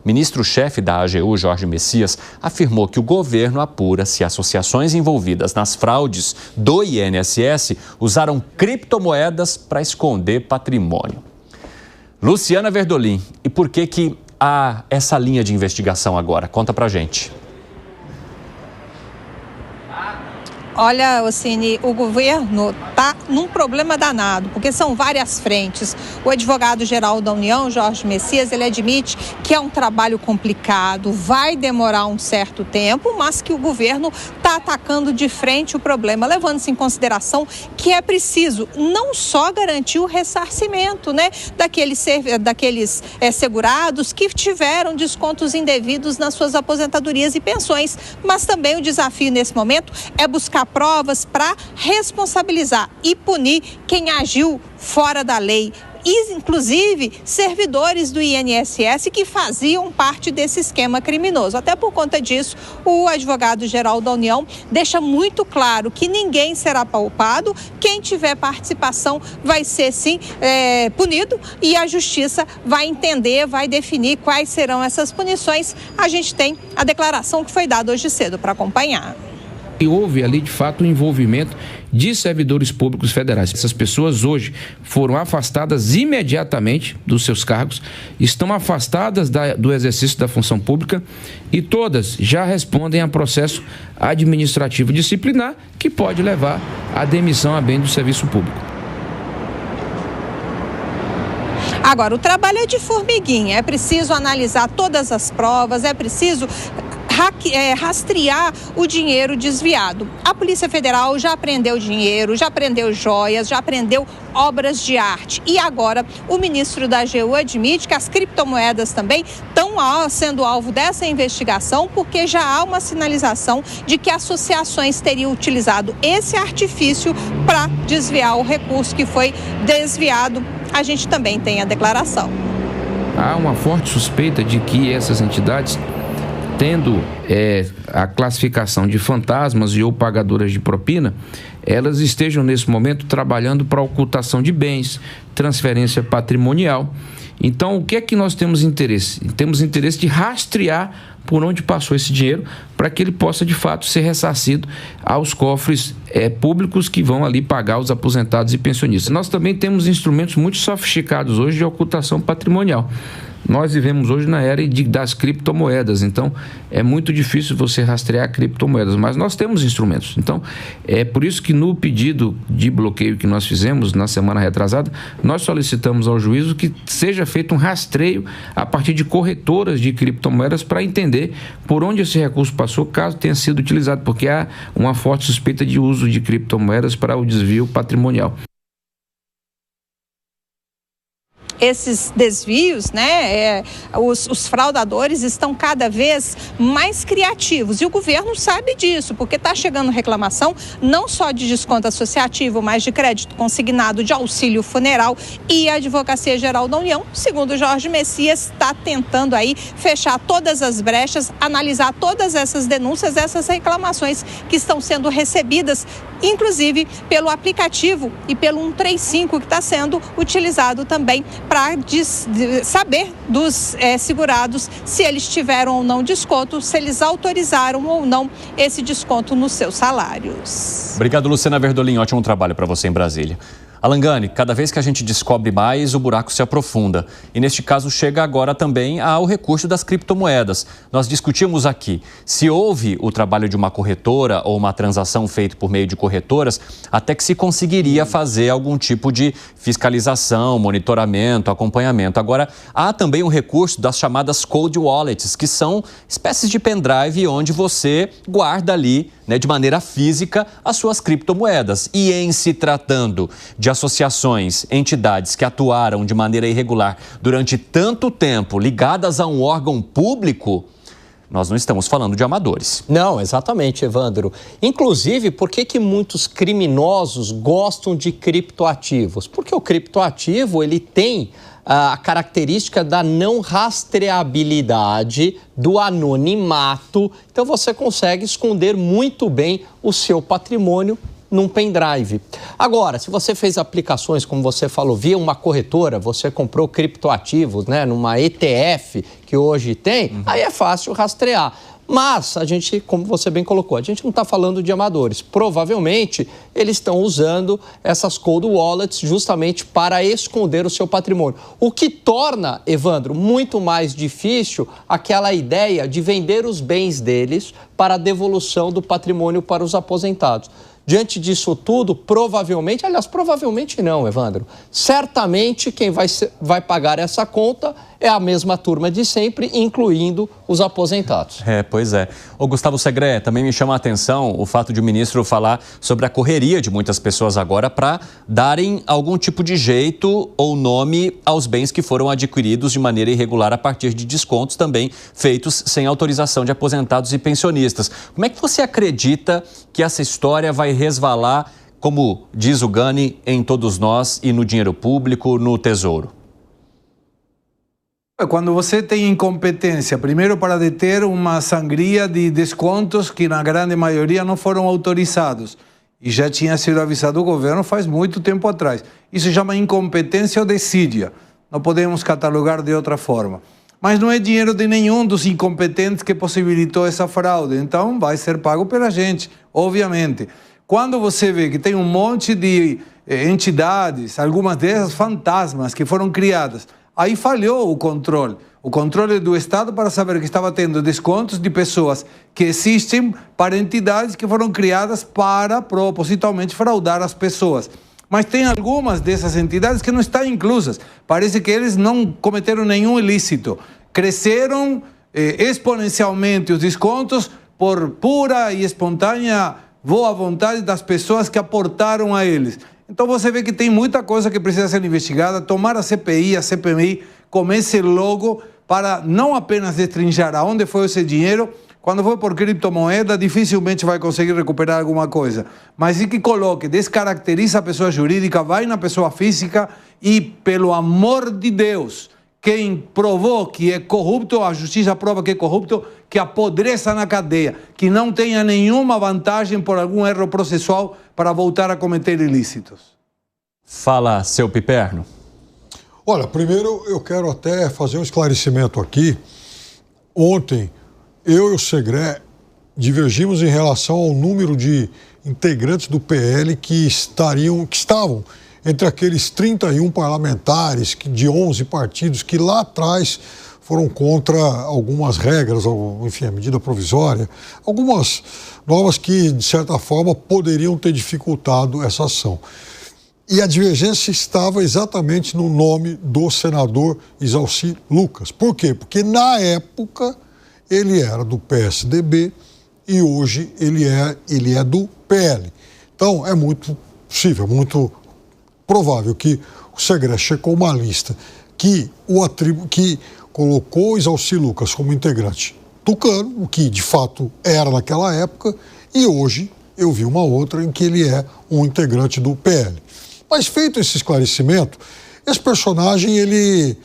Ministro-chefe da AGU, Jorge Messias, afirmou que o governo apura se associações envolvidas nas fraudes do INSS usaram criptomoedas para esconder patrimônio. Luciana Verdolim, e por que há essa linha de investigação agora? Conta pra gente. Olha, Ocine, o governo está num problema danado, porque são várias frentes. O advogado-geral da União, Jorge Messias, ele admite que é um trabalho complicado, vai demorar um certo tempo, mas que o governo está atacando de frente o problema, levando-se em consideração que é preciso não só garantir o ressarcimento, né, daqueles segurados que tiveram descontos indevidos nas suas aposentadorias e pensões, mas também o desafio nesse momento é buscar provas para responsabilizar e punir quem agiu fora da lei, inclusive servidores do INSS que faziam parte desse esquema criminoso. Até por conta disso, o advogado-geral da União deixa muito claro que ninguém será poupado, quem tiver participação vai ser sim punido e a justiça vai entender, vai definir quais serão essas punições. A gente tem a declaração que foi dada hoje cedo para acompanhar. E houve ali, de fato, um envolvimento de servidores públicos federais. Essas pessoas hoje foram afastadas imediatamente dos seus cargos, estão afastadas do exercício da função pública e todas já respondem a processo administrativo disciplinar que pode levar à demissão a bem do serviço público. Agora, o trabalho é de formiguinha, é preciso analisar todas as provas, é preciso rastrear o dinheiro desviado. A Polícia Federal já apreendeu dinheiro, já apreendeu joias, já apreendeu obras de arte. E agora o ministro da AGU admite que as criptomoedas também estão sendo alvo dessa investigação, porque já há uma sinalização de que associações teriam utilizado esse artifício para desviar o recurso que foi desviado. A gente também tem a declaração. Há uma forte suspeita de que essas entidades, tendo a classificação de fantasmas e ou pagadoras de propina, elas estejam nesse momento trabalhando para ocultação de bens, transferência patrimonial. Então, o que é que nós temos interesse? Temos interesse de rastrear por onde passou esse dinheiro para que ele possa, de fato, ser ressarcido aos cofres públicos que vão ali pagar os aposentados e pensionistas. Nós também temos instrumentos muito sofisticados hoje de ocultação patrimonial. Nós vivemos hoje na era das criptomoedas, então é muito difícil você rastrear criptomoedas, mas nós temos instrumentos. Então, é por isso que no pedido de bloqueio que nós fizemos na semana retrasada, nós solicitamos ao juízo que seja feito um rastreio a partir de corretoras de criptomoedas para entender por onde esse recurso passou, caso tenha sido utilizado, porque há uma forte suspeita de uso de criptomoedas para o desvio patrimonial. Esses desvios, né, os fraudadores estão cada vez mais criativos e o governo sabe disso, porque está chegando reclamação não só de desconto associativo, mas de crédito consignado, de auxílio funeral, e a Advocacia Geral da União, segundo Jorge Messias, está tentando aí fechar todas as brechas, analisar todas essas denúncias, essas reclamações que estão sendo recebidas, inclusive pelo aplicativo e pelo 135 que está sendo utilizado também para saber dos segurados se eles tiveram ou não desconto, se eles autorizaram ou não esse desconto nos seus salários. Obrigado, Luciana Verdolim. Ótimo trabalho para você em Brasília. Alangane, cada vez que a gente descobre mais, o buraco se aprofunda. E neste caso chega agora também ao recurso das criptomoedas. Nós discutimos aqui se houve o trabalho de uma corretora ou uma transação feita por meio de corretoras, até que se conseguiria fazer algum tipo de fiscalização, monitoramento, acompanhamento. Agora, há também o recurso das chamadas cold wallets, que são espécies de pendrive onde você guarda ali, né, de maneira física, as suas criptomoedas. E em se tratando de associações, entidades que atuaram de maneira irregular durante tanto tempo ligadas a um órgão público, nós não estamos falando de amadores. Não, exatamente, Evandro. Inclusive, por que muitos criminosos gostam de criptoativos? Porque o criptoativo, ele tem a característica da não rastreabilidade, do anonimato. Então, você consegue esconder muito bem o seu patrimônio num pendrive. Agora, se você fez aplicações, como você falou, via uma corretora, você comprou criptoativos, né, numa ETF que hoje tem, aí é fácil rastrear. Mas a gente, como você bem colocou, a gente não está falando de amadores. Provavelmente, eles estão usando essas cold wallets justamente para esconder o seu patrimônio. O que torna, Evandro, muito mais difícil aquela ideia de vender os bens deles para a devolução do patrimônio para os aposentados. Diante disso tudo, provavelmente, aliás, provavelmente não, Evandro, certamente quem vai pagar essa conta é a mesma turma de sempre, incluindo os aposentados. Pois é. Ô, Gustavo Segré, também me chama a atenção o fato de o ministro falar sobre a correria de muitas pessoas agora para darem algum tipo de jeito ou nome aos bens que foram adquiridos de maneira irregular a partir de descontos também feitos sem autorização de aposentados e pensionistas. Como é que você acredita que essa história vai resvalar, como diz o Gani, em todos nós e no dinheiro público, no Tesouro? Quando você tem incompetência, primeiro para deter uma sangria de descontos que na grande maioria não foram autorizados e já tinha sido avisado o governo faz muito tempo atrás. Isso se chama incompetência ou desídia. Não podemos catalogar de outra forma. Mas não é dinheiro de nenhum dos incompetentes que possibilitou essa fraude. Então vai ser pago pela gente, obviamente. Quando você vê que tem um monte de entidades, algumas dessas fantasmas que foram criadas, aí falhou o controle do Estado para saber que estava tendo descontos de pessoas que existem para entidades que foram criadas para propositalmente fraudar as pessoas. Mas tem algumas dessas entidades que não estão inclusas. Parece que eles não cometeram nenhum ilícito. Cresceram exponencialmente os descontos por pura e espontânea boa vontade das pessoas que aportaram a eles. Então você vê que tem muita coisa que precisa ser investigada, tomar a CPI, a CPMI, comece logo para não apenas destrinchar aonde foi esse dinheiro. Quando for por criptomoeda, dificilmente vai conseguir recuperar alguma coisa. Mas sim que coloque, descaracteriza a pessoa jurídica, vai na pessoa física e, pelo amor de Deus, quem provou que é corrupto, a justiça prova que é corrupto, que apodreça na cadeia, que não tenha nenhuma vantagem por algum erro processual para voltar a cometer ilícitos. Fala, seu Piperno. Olha, primeiro eu quero até fazer um esclarecimento aqui. Ontem, eu e o Segré divergimos em relação ao número de integrantes do PL que estavam entre aqueles 31 parlamentares de 11 partidos que lá atrás foram contra algumas regras, enfim, a medida provisória, algumas normas que, de certa forma, poderiam ter dificultado essa ação. E a divergência estava exatamente no nome do senador Isalci Lucas. Por quê? Porque, na época, ele era do PSDB e hoje ele é do PL. Então, é muito possível, muito provável que o Segré checou uma lista que colocou o Isalci Lucas como integrante tucano, o que de fato era naquela época, e hoje eu vi uma outra em que ele é um integrante do PL. Mas feito esse esclarecimento, esse personagem ele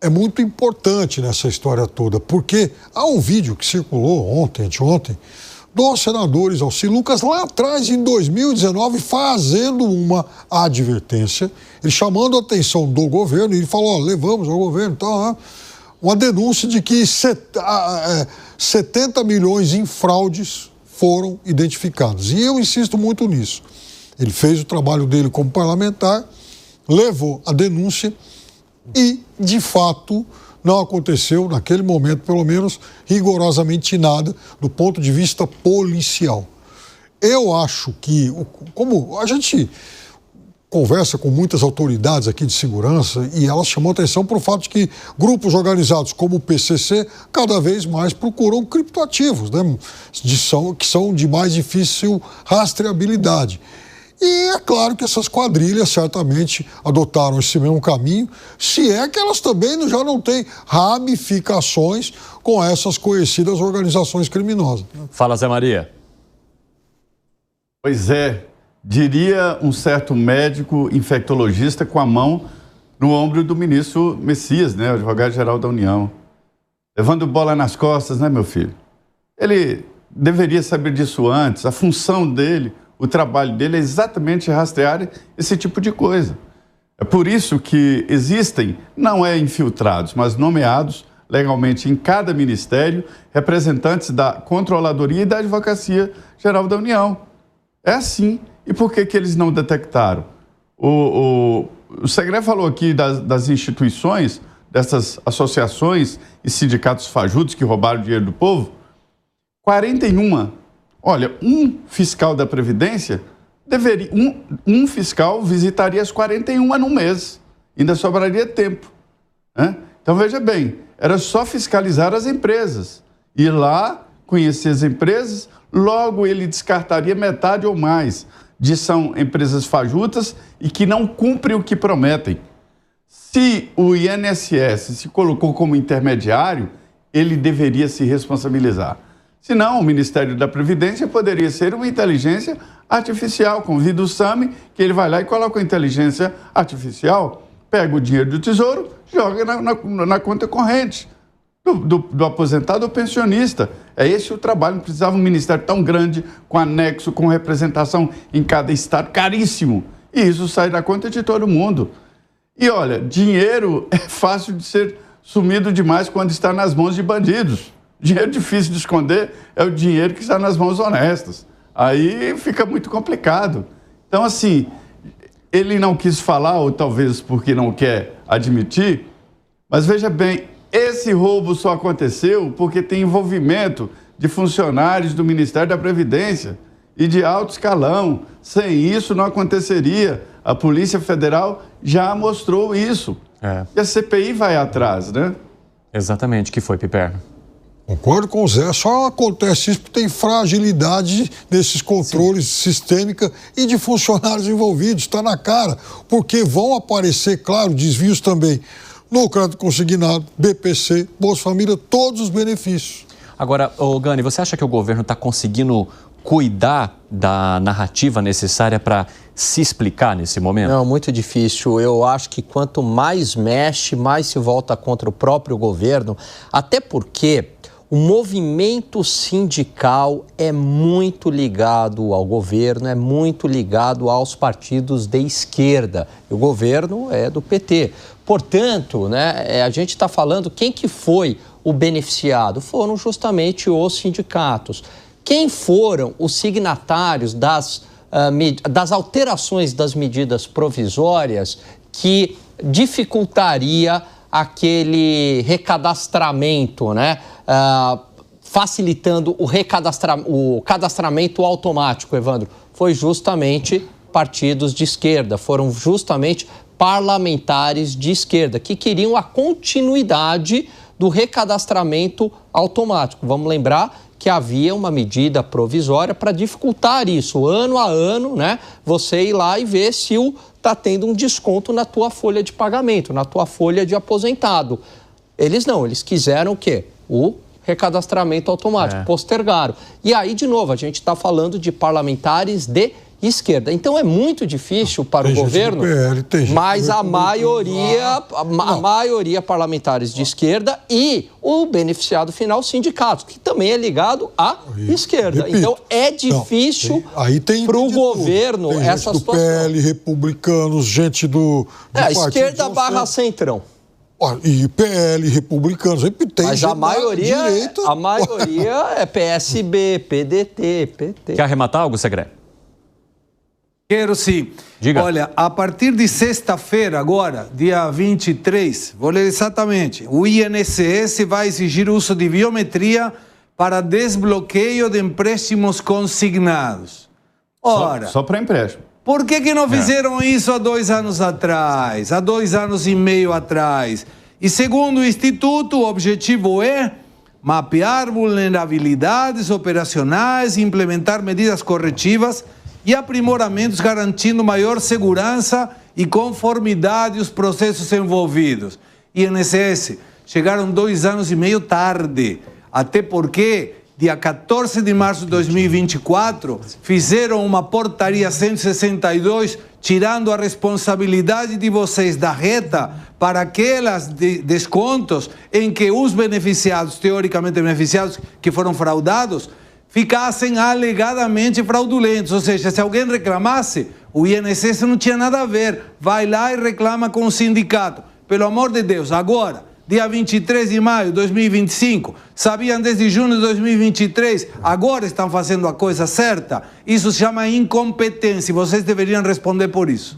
é muito importante nessa história toda, porque há um vídeo que circulou anteontem, do senador Isalci Lucas lá atrás, em 2019, fazendo uma advertência, ele chamando a atenção do governo, e ele falou, levamos ao governo, então, uma denúncia de que 70 milhões em fraudes foram identificados. E eu insisto muito nisso. Ele fez o trabalho dele como parlamentar, levou a denúncia e, de fato, não aconteceu, naquele momento, pelo menos, rigorosamente nada do ponto de vista policial. Eu acho que, como a gente conversa com muitas autoridades aqui de segurança, e elas chamam atenção para o fato de que grupos organizados como o PCC cada vez mais procuram criptoativos, né, que são de mais difícil rastreabilidade. E é claro que essas quadrilhas certamente adotaram esse mesmo caminho, se é que elas também já não têm ramificações com essas conhecidas organizações criminosas. Fala, Zé Maria. Pois é, diria um certo médico infectologista com a mão no ombro do ministro Messias, né, o advogado-geral da União. Levando bola nas costas, né, meu filho? Ele deveria saber disso antes, a função dele, O trabalho dele é exatamente rastrear esse tipo de coisa. É por isso que existem, não é infiltrados, mas nomeados legalmente em cada ministério, representantes da Controladoria e da Advocacia Geral da União. É assim. E por que eles não detectaram? O Segré falou aqui das instituições, dessas associações e sindicatos fajutos que roubaram dinheiro do povo. 41. Olha, um fiscal da Previdência deveria... Um fiscal visitaria as 41 num mês. Ainda sobraria tempo. Né? Então, veja bem, era só fiscalizar as empresas. Ir lá, conhecer as empresas, logo ele descartaria metade ou mais são empresas fajutas e que não cumprem o que prometem. Se o INSS se colocou como intermediário, ele deveria se responsabilizar. Senão, o Ministério da Previdência poderia ser uma inteligência artificial. Convida o SAMI, que ele vai lá e coloca a inteligência artificial, pega o dinheiro do Tesouro, joga na conta corrente do aposentado ou pensionista. É esse o trabalho. Não precisava um ministério tão grande, com anexo, com representação em cada estado, caríssimo. E isso sai da conta de todo mundo. E olha, dinheiro é fácil de ser sumido demais quando está nas mãos de bandidos. Dinheiro difícil de esconder é o dinheiro que está nas mãos honestas. Aí fica muito complicado. Então, assim, ele não quis falar, ou talvez porque não quer admitir, mas veja bem, esse roubo só aconteceu porque tem envolvimento de funcionários do Ministério da Previdência e de alto escalão. Sem isso não aconteceria. A Polícia Federal já mostrou isso. E a CPI vai atrás, né? Exatamente, que foi, Piperno. Concordo com o Zé, só acontece isso porque tem fragilidade nesses controles sistêmica e de funcionários envolvidos, está na cara, porque vão aparecer, claro, desvios também no crédito consignado, BPC, Bolsa Família, todos os benefícios. Agora, Gani, você acha que o governo está conseguindo cuidar da narrativa necessária para se explicar nesse momento? Não, muito difícil. Eu acho que quanto mais mexe, mais se volta contra o próprio governo, até porque o movimento sindical é muito ligado ao governo, é muito ligado aos partidos de esquerda. E o governo é do PT. Portanto, né, a gente está falando quem que foi o beneficiado. Foram justamente os sindicatos. Quem foram os signatários das alterações das medidas provisórias que dificultaria aquele recadastramento, né? Facilitando o cadastramento automático, Evandro, foi justamente partidos de esquerda, foram justamente parlamentares de esquerda que queriam a continuidade do recadastramento automático. Vamos lembrar que havia uma medida provisória para dificultar isso, ano a ano, né? Você ir lá e ver se está tendo um desconto na tua folha de pagamento, na tua folha de aposentado. Eles não, eles quiseram o quê? O recadastramento automático, postergaram. E aí, de novo, a gente está falando de parlamentares de esquerda. Então é muito difícil para o governo, mas a maioria parlamentares de esquerda e o beneficiado final, sindicatos, que também é ligado à esquerda. Repito, então é difícil para o governo tem essa gente situação. Do PL, republicanos, gente do esquerda barra centrão. E PL, republicanos, tem mas a maioria é PSB, PDT, PT. Quer arrematar algo, Segré? Quero sim. Diga. Olha, a partir de sexta-feira, agora, dia 23, vou ler exatamente, o INSS vai exigir uso de biometria para desbloqueio de empréstimos consignados. Ora, só para empréstimo. Por que não fizeram isso há 2 anos atrás, há 2 anos e meio atrás? E segundo o Instituto, o objetivo é mapear vulnerabilidades operacionais e implementar medidas corretivas e aprimoramentos garantindo maior segurança e conformidade aos processos envolvidos. INSS, chegaram 2 anos e meio tarde, até porque, dia 14 de março de 2024, fizeram uma portaria 162, tirando a responsabilidade de vocês da reta para aquelas descontos em que os beneficiados, teoricamente beneficiados, que foram fraudados, ficassem alegadamente fraudulentos. Ou seja, se alguém reclamasse, o INSS não tinha nada a ver. Vai lá e reclama com o sindicato. Pelo amor de Deus, agora, dia 23 de maio de 2025, sabiam desde junho de 2023, agora estão fazendo a coisa certa? Isso se chama incompetência e vocês deveriam responder por isso.